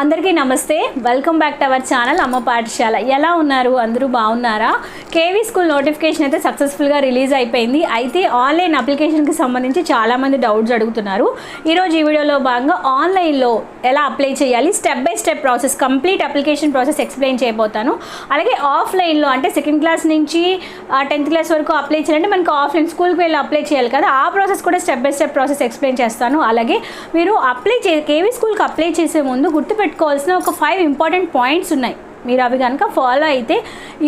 అందరికీ నమస్తే, welcome back to our channel అమ్మ పాఠశాల. ఎలా ఉన్నారు? అందరూ బాగున్నారా? కేవీ స్కూల్ నోటిఫికేషన్ అయితే సక్సెస్ఫుల్గా రిలీజ్ అయిపోయింది. అయితే ఆన్లైన్ అప్లికేషన్కి సంబంధించి చాలామంది డౌట్స్ అడుగుతున్నారు. ఈరోజు ఈ వీడియోలో భాగంగా ఆన్లైన్లో ఎలా అప్లై చేయాలి, step by step process, complete application process explain చేయబోతాను. అలాగే ఆఫ్లైన్లో అంటే సెకండ్ క్లాస్ నుంచి 10th క్లాస్ వరకు అప్లై చేయాలంటే మనకు ఆఫ్లైన్ స్కూల్కి వెళ్ళి అప్లై చేయాలి కదా, ఆ ప్రాసెస్ కూడా step by step process explain చేస్తాను. అలాగే మీరు కేవీ స్కూల్కి అప్లై చేసే ముందు పెట్టుకోవాల్సిన ఒక 5 ఇంపార్టెంట్ పాయింట్స్ ఉన్నాయి. మీరు అవి కనుక ఫాలో అయితే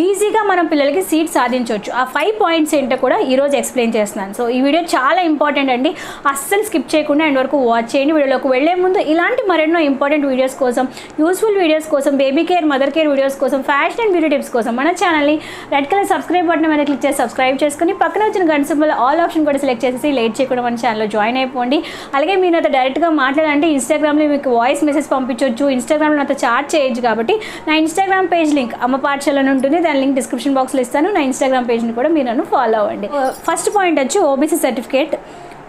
ఈజీగా మనం పిల్లలకి సీట్ సాధించవచ్చు. ఆ 5 పాయింట్స్ ఏంటో కూడా ఈరోజు ఎక్స్ప్లెయిన్ చేస్తున్నాను. సో ఈ వీడియో చాలా ఇంపార్టెంట్ అండి, అస్సలు స్కిప్ చేయకుండా ఎండ్ వరకు వాచ్ చేయండి. వీడియోలోకి వెళ్లే ముందు ఇలాంటి మరెన్నో ఇంపార్టెంట్ వీడియోస్ కోసం, యూస్ఫుల్ వీడియోస్ కోసం, baby care, mother care videos కోసం, ఫ్యాషన్ అండ్ బ్యూటీ టిప్స్ కోసం మన ఛానల్ని రెడ్ కలర్ సబ్స్క్రైబ్ బటన్ మీద క్లిక్ చేసి సబ్స్క్రైబ్ చేసుకుని పక్కన వచ్చిన గంట సింబల్ ఆల్ ఆప్షన్ కూడా సెలెక్ట్ చేసి లేట్ చేయకుండా మన ఛానల్లో జాయిన్ అయిపోండి. అలాగే మీరు నాతో డైరెక్ట్గా మాట్లాడాలంటే ఇన్స్టాగ్రామ్లో మీకు వాయిస్ మెసేజ్ పంపించవచ్చు, ఇన్స్టాగ్రామ్లో నాతో చాట్ చేయొచ్చు. కాబట్టి నా ఇన్స్టాగ్రామ్ పేజ్ లింక్ అమ్మ పాఠశాల ఉంటుంది, దాని లింక్ డిస్క్రిప్షన్ బాక్స్లో ఇస్తాను. నా ఇన్స్టాగ్రామ్ పేజ్ని కూడా మీరు నన్ను ఫాలో అవ్వండి. ఫస్ట్ పాయింట్ వచ్చి ఓబీసీ సర్టిఫికేట్.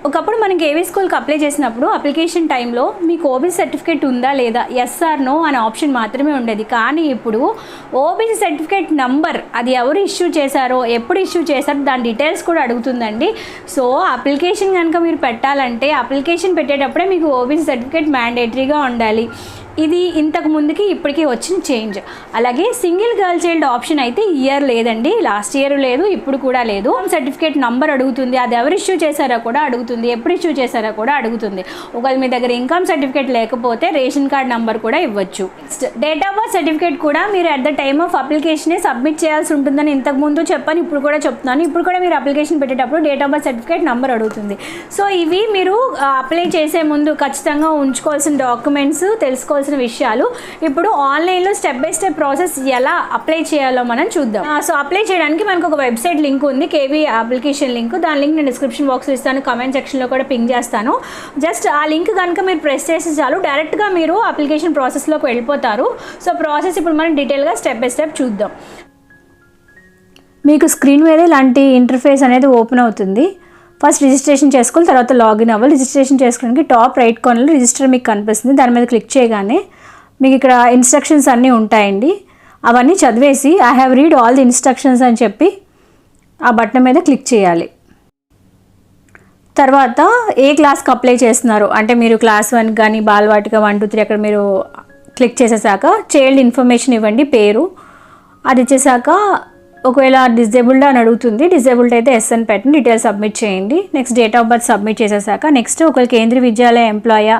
ఒకప్పుడు మనం కేవీ స్కూల్కి అప్లై చేసినప్పుడు అప్లికేషన్ టైంలో మీకు ఓబీసీ సర్టిఫికేట్ ఉందా లేదా, ఎస్ ఆర్ నో అనే ఆప్షన్ మాత్రమే ఉండేది. కానీ ఇప్పుడు ఓబీసీ సర్టిఫికేట్ నంబర్, అది ఎవరు ఇష్యూ చేశారో, ఎప్పుడు ఇష్యూ చేశారో దాని డీటెయిల్స్ కూడా అడుగుతుందండి. సో అప్లికేషన్ కనుక మీరు పెట్టాలంటే అప్లికేషన్ పెట్టేటప్పుడే మీకు ఓబీసీ సర్టిఫికేట్ మ్యాండేటరీగా ఉండాలి. ఇది ఇంతకు ముందుకి ఇప్పటికీ వచ్చిన చేంజ్. అలాగే సింగిల్ గర్ల్ చైల్డ్ ఆప్షన్ అయితే ఇయర్ లేదండి, లాస్ట్ ఇయర్ లేదు, ఇప్పుడు కూడా లేదు. సర్టిఫికేట్ నంబర్ అడుగుతుంది, అది ఎవరు ఇష్యూ చేశారో కూడా అడుగుతుంది, ఎప్పుడు ఇష్యూ చేశారో కూడా అడుగుతుంది. ఒకవేళ మీ దగ్గర ఇన్కమ్ సర్టిఫికేట్ లేకపోతే రేషన్ కార్డ్ నంబర్ కూడా ఇవ్వచ్చు. డేట్ ఆఫ్ బర్త్ సర్టిఫికేట్ కూడా మీరు అట్ ద టైమ్ ఆఫ్ అప్లికేషనే సబ్మిట్ చేయాల్సి ఉంటుందని ఇంతకు ముందు చెప్పాను, ఇప్పుడు కూడా చెప్తున్నాను. ఇప్పుడు కూడా మీరు అప్లికేషన్ పెట్టేటప్పుడు date of birth certificate number అడుగుతుంది. సో ఇవి మీరు అప్లై చేసే ముందు ఖచ్చితంగా ఉంచుకోవాల్సిన డాక్యుమెంట్స్, తెలుసుకోవాల్సిన విషయాలు. ఇప్పుడు ఆన్లైన్లో స్టెప్ బై స్టెప్ ప్రాసెస్ ఎలా అప్లై చేయాలో మనం చూద్దాం. సో అప్లై చేయడానికి మనకు ఒక వెబ్సైట్ లింక్ ఉంది, కేవీ అప్లికేషన్ లింక్. దాని లింక్ నేను డిస్క్రిప్షన్ బాక్స్లో ఇస్తాను, కామెంట్ సెక్షన్లో కూడా పింగ్ చేస్తాను. జస్ట్ ఆ లింక్ కనుక మీరు ప్రెస్ చేసి చాలు, డైరెక్ట్గా మీరు అప్లికేషన్ ప్రాసెస్లోకి వెళ్ళిపోతారు. సో ప్రాసెస్ ఇప్పుడు మనం డీటెయిల్గా స్టెప్ బై స్టెప్ చూద్దాం. మీకు స్క్రీన్ మీద ఇలాంటి ఇంటర్ఫేస్ అనేది ఓపెన్ అవుతుంది. ఫస్ట్ రిజిస్ట్రేషన్ చేసుకోవాలి, తర్వాత లాగిన్ అవ్వాలి. రిజిస్ట్రేషన్ చేసుకోవడానికి టాప్ రైట్ కార్నర్లో రిజిస్టర్ మీకు కనిపిస్తుంది, దాని మీద క్లిక్ చేయగానే మీకు ఇక్కడ ఇన్స్ట్రక్షన్స్ అన్నీ ఉంటాయండి. అవన్నీ చదివేసి I have read all the instructions అని చెప్పి ఆ బటన్ మీద క్లిక్ చేయాలి. తర్వాత ఏ క్లాస్కి అప్లై చేస్తున్నారు అంటే మీరు క్లాస్ 1 కానీ బాలవాటిక 1, 2, 3 అక్కడ మీరు క్లిక్ చేసేసాక చైల్డ్ ఇన్ఫర్మేషన్ ఇవ్వండి, పేరు. అది ఇచ్చేసాక ఒకవేళ డిజేబుల్డ్ అని అడుగుతుంది, డిజేబుల్డ్ అయితే ఎస్ అని పెట్టండి, డీటెయిల్స్ సబ్మిట్ చేయండి. Next date of birth submit చేసేసాక నెక్స్ట్ ఒకవేళ కేంద్రీయ విద్యాలయ ఎంప్లాయా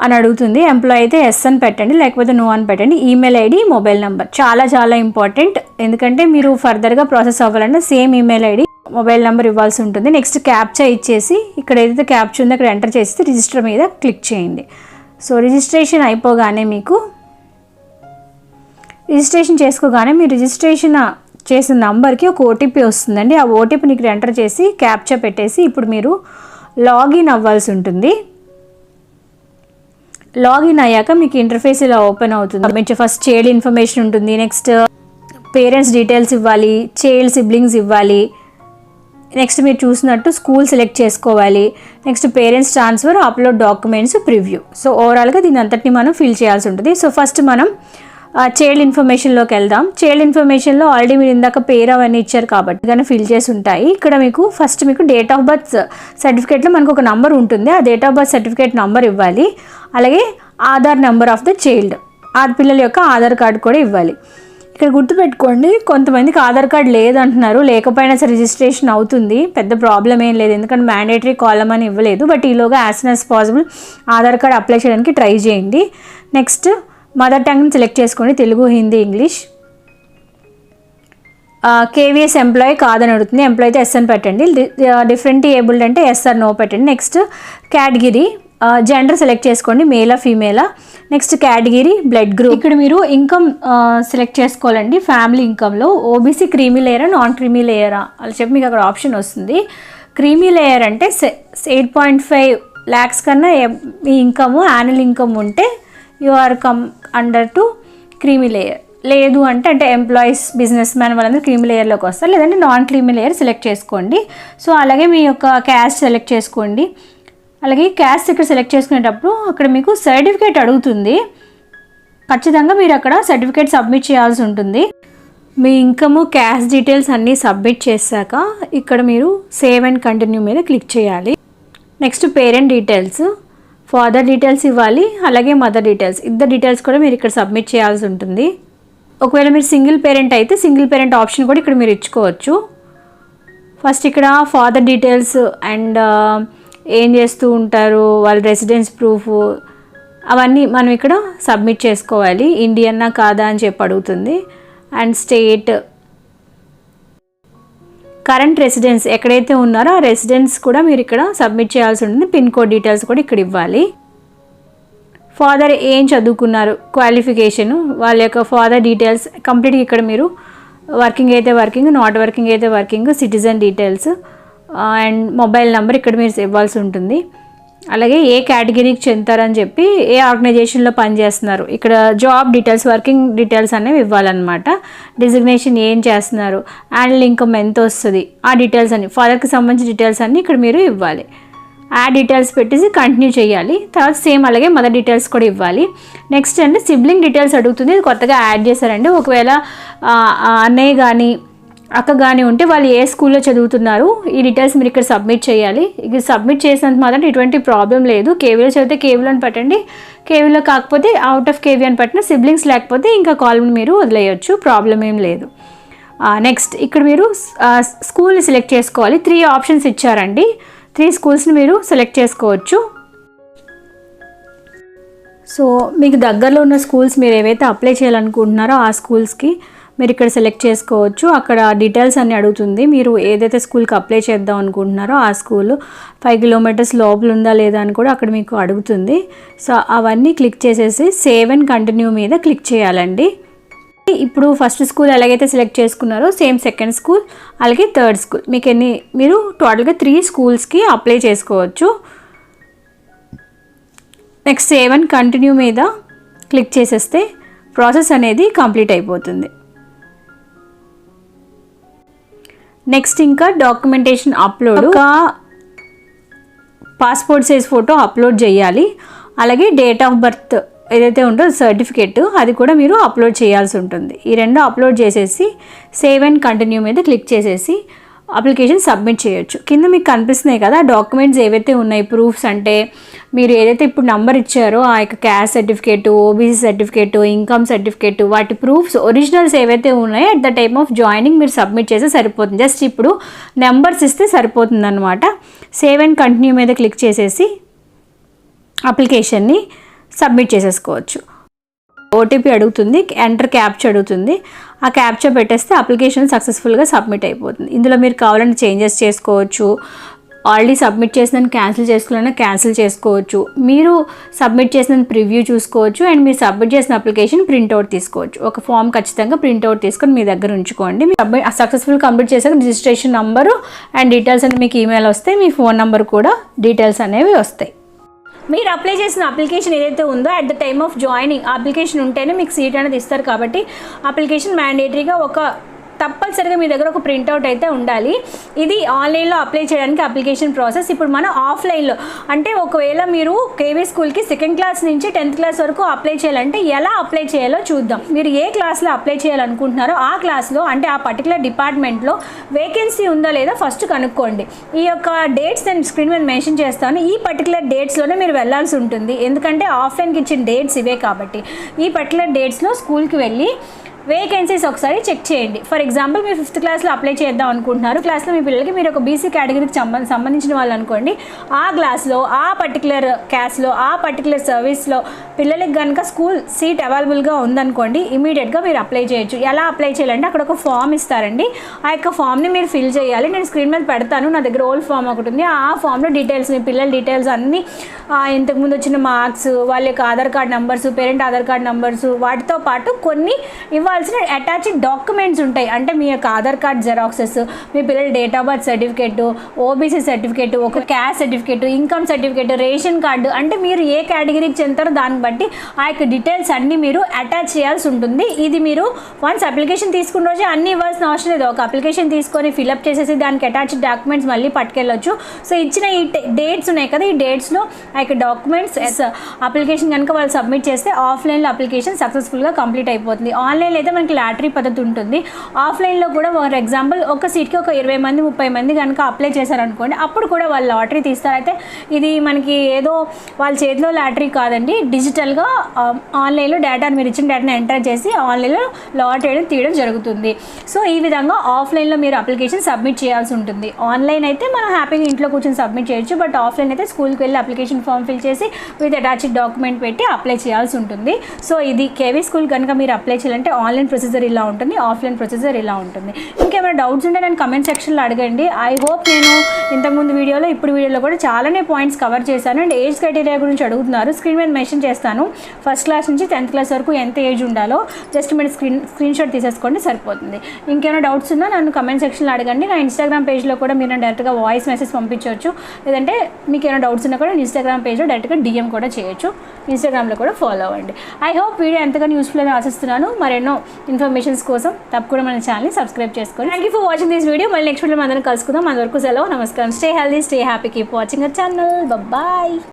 అని అడుగుతుంది, ఎంప్లాయ్ అయితే ఎస్ అని పెట్టండి, లేకపోతే నో అని పెట్టండి. ఈమెయిల్ ఐడి, మొబైల్ నెంబర్ చాలా చాలా ఇంపార్టెంట్, ఎందుకంటే మీరు ఫర్దర్గా ప్రాసెస్ అవ్వాలంటే same email ID, mobile number ఇవ్వాల్సి ఉంటుంది. నెక్స్ట్ క్యాప్చా ఇచ్చేసి ఇక్కడ ఏదైతే క్యాప్చా ఉందో అక్కడ ఎంటర్ చేసి రిజిస్టర్ మీద క్లిక్ చేయండి. సో రిజిస్ట్రేషన్ అయిపోగానే రిజిస్ట్రేషన్ చేసుకోగానే మీరు రిజిస్ట్రేషన్ చేసిన నంబర్కి ఒక ఓటీపీ వస్తుందండి. ఆ ఓటీపీని ఇక్కడ ఎంటర్ చేసి క్యాప్చా పెట్టేసి ఇప్పుడు మీరు లాగిన్ అవ్వాల్సి ఉంటుంది. లాగిన్ అయ్యాక మీకు ఇంటర్ఫేస్ ఇలా ఓపెన్ అవుతుంది. మీకు ఫస్ట్ చైల్డ్ ఇన్ఫర్మేషన్ ఉంటుంది, నెక్స్ట్ పేరెంట్స్ డీటెయిల్స్ ఇవ్వాలి, చైల్డ్ సిబ్లింగ్స్ ఇవ్వాలి, నెక్స్ట్ మీరు చూసినట్టు స్కూల్ సెలెక్ట్ చేసుకోవాలి, next parents transfer, upload documents, preview. So ఓవరాల్గా దీని అంతటిని మనం ఫిల్ చేయాల్సి ఉంటుంది. సో ఫస్ట్ మనం చైల్డ్ ఇన్ఫర్మేషన్లోకి వెళ్దాం. చైల్డ్ ఇన్ఫర్మేషన్లో ఆల్రెడీ మీరు ఇందాక పేరు అవన్నీ ఇచ్చారు కాబట్టి కానీ ఫిల్ చేసి ఉంటాయి. ఇక్కడ మీకు ఫస్ట్ మీకు డేట్ ఆఫ్ బర్త్ సర్టిఫికేట్లో మనకు ఒక నంబర్ ఉంటుంది, ఆ date of birth certificate number ఇవ్వాలి. అలాగే Aadhaar number of the child, ఆ పిల్లల యొక్క ఆధార్ కార్డు కూడా ఇవ్వాలి. ఇక్కడ గుర్తుపెట్టుకోండి, కొంతమందికి ఆధార్ కార్డు లేదంటున్నారు, లేకపోయినా సరే రిజిస్ట్రేషన్ అవుతుంది, పెద్ద ప్రాబ్లం ఏం లేదు, ఎందుకంటే మ్యాండేటరీ కాలం అని ఇవ్వలేదు. బట్ ఈలోగా as soon as possible Aadhaar card apply చేయడానికి ట్రై చేయండి. నెక్స్ట్ మదర్ టంగ్ని సెలెక్ట్ చేసుకోండి, Telugu, Hindi, English. KVS employee కాదని అడుగుతుంది, ఎంప్లాయీ అయితే ఎస్ అని పెట్టండి. డిఫరెంట్ ఏబుల్డ్ అంటే ఎస్ ఆర్ నో పెట్టండి. నెక్స్ట్ కేటగిరీ, జెండర్ సెలెక్ట్ చేసుకోండి, మేలా ఫీమేలా. Next category, blood group. ఇక్కడ మీరు ఇన్కమ్ సెలెక్ట్ చేసుకోవాలండి. ఫ్యామిలీ ఇన్కమ్లో ఓబీసీ క్రీమీ లేయరా, నాన్ క్రీమీ లేయరా అని చెప్పి మీకు అక్కడ ఆప్షన్ వస్తుంది. క్రీమీ లేయర్ అంటే 8.5 lakhs కన్నా మీ ఇన్కమ్, యాన్యువల్ ఇన్కమ్ ఉంటే you are come under to creamy layer. లేదు అంటే ఎంప్లాయీస్, బిజినెస్ మ్యాన్ వాళ్ళందరూ క్రీమీ లేయర్లోకి వస్తారు, లేదంటే నాన్ క్రీమీ లేయర్ సెలెక్ట్ చేసుకోండి. సో అలాగే మీ యొక్క క్యాస్ట్ సెలెక్ట్ చేసుకోండి. అలాగే క్యాస్ట్ ఇక్కడ సెలెక్ట్ చేసుకునేటప్పుడు అక్కడ మీకు సర్టిఫికేట్ అడుగుతుంది. ఖచ్చితంగా మీరు అక్కడ సర్టిఫికేట్ సబ్మిట్ చేయాల్సి ఉంటుంది. మీ ఇన్కమ్, క్యాస్ట్ డీటెయిల్స్ అన్నీ సబ్మిట్ చేశాక ఇక్కడ మీరు సేవ్ అండ్ కంటిన్యూ మీద క్లిక్ చేయాలి. Next parent details, father details ఇవ్వాలి, అలాగే మదర్ డీటెయిల్స్, ఇద్దరు డీటెయిల్స్ కూడా మీరు ఇక్కడ సబ్మిట్ చేయాల్సి ఉంటుంది. ఒకవేళ మీరు సింగిల్ పేరెంట్ అయితే సింగిల్ పేరెంట్ ఆప్షన్ కూడా ఇక్కడ మీరు ఇచ్చుకోవచ్చు. ఫస్ట్ ఇక్కడ ఫాదర్ డీటెయిల్స్ అండ్ ఏం చేస్తూ ఉంటారు, వాళ్ళ రెసిడెన్స్ ప్రూఫ్, అవన్నీ మనం ఇక్కడ సబ్మిట్ చేసుకోవాలి. ఇండియన్నా కాదా అని చెప్పి అడుగుతుంది. అండ్ స్టేట్, కరెంట్ రెసిడెన్స్ ఎక్కడైతే ఉన్నారో ఆ రెసిడెన్స్ కూడా మీరు ఇక్కడ సబ్మిట్ చేయాల్సి ఉంటుంది. పిన్ కోడ్ డీటెయిల్స్ కూడా ఇక్కడ ఇవ్వాలి. ఫాదర్ ఏం చదువుకున్నారు, క్వాలిఫికేషన్, వాళ్ళ యొక్క ఫాదర్ డీటెయిల్స్ కంప్లీట్గా ఇక్కడ మీరు వర్కింగ్ అయితే వర్కింగ్, నాట్ వర్కింగ్ అయితే working, citizen details and mobile number ఇక్కడ మీరు ఇవ్వాల్సి ఉంటుంది. అలాగే ఏ కేటగిరీకి చెందుతారని చెప్పి, ఏ ఆర్గనైజేషన్లో పనిచేస్తున్నారు, ఇక్కడ జాబ్ డీటెయిల్స్, వర్కింగ్ డీటెయిల్స్ అనేవి ఇవ్వాలన్నమాట. డిజిగ్నేషన్ ఏం చేస్తున్నారు, యాన్యువల్ ఇన్కమ్ ఎంత వస్తుంది, ఆ డీటెయిల్స్ అన్ని, ఫాదర్కి సంబంధించిన డీటెయిల్స్ అన్నీ ఇక్కడ మీరు ఇవ్వాలి. ఆ డీటెయిల్స్ పెట్టేసి కంటిన్యూ చేయాలి. తర్వాత సేమ్ అలాగే మదర్ డీటెయిల్స్ కూడా ఇవ్వాలి. నెక్స్ట్ అంటే సిబ్లింగ్ డీటెయిల్స్ అడుగుతుంది. ఇది కొత్తగా యాడ్ చేశారండి. ఒకవేళ అన్నయ్య కానీ అక్క కానీ ఉంటే వాళ్ళు ఏ స్కూల్లో చదువుతున్నారు, ఈ డీటెయిల్స్ మీరు ఇక్కడ సబ్మిట్ చేయాలి. ఇది సబ్మిట్ చేసినంత మాత్రం ఎటువంటి ప్రాబ్లం లేదు. కేవీలో చదివితే కేవీలో అని పెట్టండి, కేవీలో కాకపోతే అవుట్ ఆఫ్ కేవీ అని పెట్టిన, సిబ్లింగ్స్ లేకపోతే ఇంకా కాలమ్ మీరు వదిలేయచ్చు, ప్రాబ్లం ఏం లేదు. నెక్స్ట్ ఇక్కడ మీరు స్కూల్ని సెలెక్ట్ చేసుకోవాలి. 3 ఆప్షన్స్ ఇచ్చారండి. 3 స్కూల్స్ని మీరు సెలెక్ట్ చేసుకోవచ్చు. సో మీకు దగ్గరలో ఉన్న స్కూల్స్ మీరు ఏవైతే అప్లై చేయాలనుకుంటున్నారో ఆ స్కూల్స్కి మీరు ఇక్కడ సెలెక్ట్ చేసుకోవచ్చు. అక్కడ డీటెయిల్స్ అన్నీ అడుగుతుంది. మీరు ఏదైతే స్కూల్కి అప్లై చేద్దాం అనుకుంటున్నారో ఆ స్కూల్ 5 కిలోమీటర్స్ లోపల ఉందా లేదా అని కూడా అక్కడ మీకు అడుగుతుంది. సో అవన్నీ క్లిక్ చేసేసి సేవ్ అండ్ కంటిన్యూ మీద క్లిక్ చేయాలండి. ఇప్పుడు ఫస్ట్ స్కూల్ ఎలాగైతే సెలెక్ట్ చేసుకున్నారో సేమ్ సెకండ్ స్కూల్ అలాగే థర్డ్ స్కూల్, మీరు టోటల్గా 3 స్కూల్స్కి అప్లై చేసుకోవచ్చు. నెక్స్ట్ సేవ్ అండ్ కంటిన్యూ మీద క్లిక్ చేసేస్తే ప్రాసెస్ అనేది కంప్లీట్ అయిపోతుంది. నెక్స్ట్ ఇంకా డాక్యుమెంటేషన్ అప్లోడ్, ఒక పాస్పోర్ట్ సైజ్ ఫోటో అప్లోడ్ చేయాలి. అలాగే డేట్ ఆఫ్ బర్త్ ఏదైతే ఉంటుందో సర్టిఫికేట్ అది కూడా మీరు అప్లోడ్ చేయాల్సి ఉంటుంది. ఈ 2 అప్లోడ్ చేసేసి సేవ్ అండ్ కంటిన్యూ మీద క్లిక్ చేసేసి అప్లికేషన్ సబ్మిట్ చేయొచ్చు. కింద మీకు కనిపిస్తున్నాయి కదా డాక్యుమెంట్స్ ఏవైతే ఉన్నాయి, ప్రూఫ్స్ అంటే మీరు ఏదైతే ఇప్పుడు నంబర్ ఇచ్చారో ఆ యొక్క caste certificate, OBC certificate, income certificate, వాటి ప్రూఫ్స్ ఒరిజినల్స్ ఏవైతే ఉన్నాయో at the time of joining మీరు సబ్మిట్ చేస్తే సరిపోతుంది. జస్ట్ ఇప్పుడు నెంబర్స్ ఇస్తే సరిపోతుంది అనమాట. సేవ్ అండ్ కంటిన్యూ మీద క్లిక్ చేసేసి అప్లికేషన్ని సబ్మిట్ చేసేసుకోవచ్చు. ఓటీపీ అడుగుతుంది, ఎంటర్ క్యాప్చా అడుగుతుంది. ఆ క్యాప్చా పెట్టేస్తే అప్లికేషన్ సక్సెస్ఫుల్గా సబ్మిట్ అయిపోతుంది. ఇందులో మీరు కావాలంటే చేంజెస్ చేసుకోవచ్చు, ఆల్రెడీ సబ్మిట్ చేసిన క్యాన్సిల్ చేసుకోవాలన్నా క్యాన్సిల్ చేసుకోవచ్చు, మీరు సబ్మిట్ చేసిన ప్రివ్యూ చూసుకోవచ్చు, అండ్ మీరు సబ్మిట్ చేసిన అప్లికేషన్ ప్రింట్అవుట్ తీసుకోవచ్చు. ఒక ఫామ్ ఖచ్చితంగా ప్రింట్అవుట్ తీసుకొని మీ దగ్గర ఉంచుకోండి. సక్సెస్ఫుల్ కంప్లీట్ చేశాక రిజిస్ట్రేషన్ నెంబరు అండ్ డీటెయిల్స్ అని మీకు ఈమెయిల్ వస్తాయి, మీ ఫోన్ నెంబర్ కూడా డీటెయిల్స్ అనేవి వస్తాయి. మీరు అప్లై చేసిన అప్లికేషన్ ఏదైతే ఉందో at the time of joining application ఉంటేనే మీకు సీట్ అనేది ఇస్తారు. కాబట్టి అప్లికేషన్ మ్యాండేటరీగా తప్పనిసరిగా మీ దగ్గర ఒక ప్రింట్అవుట్ అయితే ఉండాలి. ఇది ఆన్లైన్లో అప్లై చేయడానికి అప్లికేషన్ ప్రాసెస్. ఇప్పుడు మనం ఆఫ్లైన్లో అంటే ఒకవేళ మీరు కేవీ స్కూల్కి 2nd క్లాస్ నుంచి 10th క్లాస్ వరకు అప్లై చేయాలంటే ఎలా అప్లై చేయాలో చూద్దాం. మీరు ఏ క్లాస్లో అప్లై చేయాలనుకుంటున్నారో ఆ క్లాస్లో అంటే ఆ పర్టికులర్ డిపార్ట్మెంట్లో వేకెన్సీ ఉందో లేదో ఫస్ట్ కనుక్కోండి. ఈ యొక్క డేట్స్ నేను స్క్రీన్ మీద మెన్షన్ చేస్తాను. ఈ పర్టికులర్ డేట్స్లోనే మీరు వెళ్ళాల్సి ఉంటుంది, ఎందుకంటే ఆఫ్లైన్కి ఇచ్చిన డేట్స్ ఇవే కాబట్టి. ఈ పర్టికులర్ డేట్స్లో స్కూల్కి వెళ్ళి వేకెన్సీస్ ఒకసారి చెక్ చేయండి. ఫర్ ఎగ్జాంపుల్ మీరు 5th క్లాస్లో అప్లై చేద్దాం అనుకుంటున్నారు, క్లాస్లో మీ పిల్లలకి మీరు ఒక బీసీ కేటగిరీకి సంబంధించిన వాళ్ళు అనుకోండి, ఆ క్లాస్లో ఆ పర్టికులర్ క్యాస్లో ఆ పర్టికులర్ సర్వీస్లో పిల్లలకి కనుక స్కూల్ సీట్ అవైలబుల్గా ఉందనుకోండి, ఇమీడియట్గా మీరు అప్లై చేయొచ్చు. ఎలా అప్లై చేయాలంటే అక్కడ ఒక ఫామ్ ఇస్తారండి, ఆ యొక్క ఫామ్ని మీరు ఫిల్ చేయాలి. నేను స్క్రీన్ మీద పెడతాను, నా దగ్గర ఓల్డ్ ఫామ్ ఒకటి ఉంది. ఆ ఫామ్లో డీటెయిల్స్, మీ పిల్లల డీటెయిల్స్ అన్నీ, ఇంతకుముందు వచ్చిన మార్క్స్, వాళ్ళ యొక్క Aadhaar card numbers, parent Aadhaar card numbers, వాటితో పాటు కొన్ని ఇవ్వాలి కావాల్సిన అటాచ్డ్ డాక్యుమెంట్స్ ఉంటాయి. అంటే మీ యొక్క ఆధార్ కార్డ్ జెరాక్సెస్, మీ పిల్లల date of birth certificate, OBC certificate, ఒక caste certificate, income certificate, ration card, అంటే మీరు ఏ కేటగిరీకి చెందుతారో దాన్ని బట్టి ఆ యొక్క డీటెయిల్స్ అన్నీ మీరు అటాచ్ చేయాల్సి ఉంటుంది. ఇది మీరు వన్స్ అప్లికేషన్ తీసుకున్న రోజే అన్ని ఇవ్వాల్సిన అవసరం లేదు. ఒక అప్లికేషన్ తీసుకొని ఫిల్అప్ చేసేసి దానికి అటాచ్డ్ డాక్యుమెంట్స్ మళ్ళీ పట్టుకెళ్ళొచ్చు. సో ఇచ్చిన ఈ డేట్స్ ఉన్నాయి కదా, ఈ డేట్స్లో ఆ యొక్క డాక్యుమెంట్స్ అప్లికేషన్ కనుక వాళ్ళు సబ్మిట్ చేస్తే ఆఫ్లైన్లో అప్లికేషన్ సక్సెస్ఫుల్గా కంప్లీట్ అయిపోతుంది. ఆన్లైన్లో అయితే మనకి లాటరీ పద్ధతి ఉంటుంది. ఆఫ్లైన్లో కూడా ఫర్ ఎగ్జాంపుల్ ఒక సీట్కి ఒక 20 మంది 30 మంది కనుక అప్లై చేశారనుకోండి, అప్పుడు కూడా వాళ్ళు లాటరీ తీస్తారు. అయితే ఇది మనకి ఏదో వాళ్ళ చేతిలో లాటరీ కాదండి, డిజిటల్గా ఆన్లైన్లో డేటాను మీరు ఇచ్చిన డేటాను ఎంటర్ చేసి ఆన్లైన్లో లాటరీ తీయడం జరుగుతుంది. సో ఈ విధంగా ఆఫ్లైన్లో మీరు అప్లికేషన్ సబ్మిట్ చేయాల్సి ఉంటుంది. ఆన్లైన్ అయితే మనం హ్యాపీగా ఇంట్లో కూర్చొని సబ్మిట్ చేయొచ్చు. బట్ ఆఫ్లైన్ అయితే స్కూల్కి వెళ్ళి అప్లికేషన్ ఫామ్ ఫిల్ చేసి విత్ అటాచ్డ్ డాక్యుమెంట్ పెట్టి అప్లై చేయాల్సి ఉంటుంది. సో ఇది కేవీ స్కూల్ కనుక మీరు అప్లై చేయాలంటే ఆన్లైన్ ప్రొసీజర్ ఇలా ఉంటుంది, ఆఫ్లైన్ ప్రొసీజర్ ఇలా ఉంటుంది. ఇంకేమైనా డౌట్స్ ఉంటే నేను కమెంట్ సెక్షన్లో అడగండి. ఐ హోప్ నేను ఇంతకుముందు వీడియోలో ఇప్పుడు వీడియోలో కూడా చాలానే పాయింట్స్ కవర్ చేశాను. అండ్ ఏజ్ క్రైటీరియా గురించి అడుగుతున్నారు, స్క్రీన్ మీద మెన్షన్ చేస్తాను. ఫస్ట్ క్లాస్ నుంచి 10th క్లాస్ వరకు ఎంత ఏజ్ ఉండాలో జస్ట్ మీరు స్క్రీన్ షాట్ తీసేసుకోండి, సరిపోతుంది. ఇంకేమైనా డౌట్స్ ఉన్నా నన్ను కమెంట్ సెక్షన్లో అడగండి. నా ఇన్స్టాగ్రామ్ పేజ్లో కూడా మీరు డైరెక్ట్గా వాయిస్ మెసేజ్ పంపించవచ్చు, లేదంటే మీకు ఏమైనా డౌట్స్ ఉన్నా కూడా ఇన్స్టాగ్రామ్ పేజ్లో డైరెక్ట్గా DM కూడా చేయొచ్చు. ఇన్స్టాగ్రామ్లో కూడా ఫాలో అవ్వండి. ఐ హోప్ వీడియో ఎంతగానో యూస్ఫుల్ అని ఆశిస్తున్నాను. మరెన్నో ఇన్ఫర్మేషన్స్ కోసం తప్పకుండా మన ఛానల్ని సబ్స్క్రైబ్ చేసుకోండి. Thank you for watching this video. మళ్ళీ నెక్స్ట్ వీడియో అందరం కలుసుకుందాం. అంతవరకు సెలవు, నమస్కారం. Stay healthy, stay happy, keep watching our channel. Bye.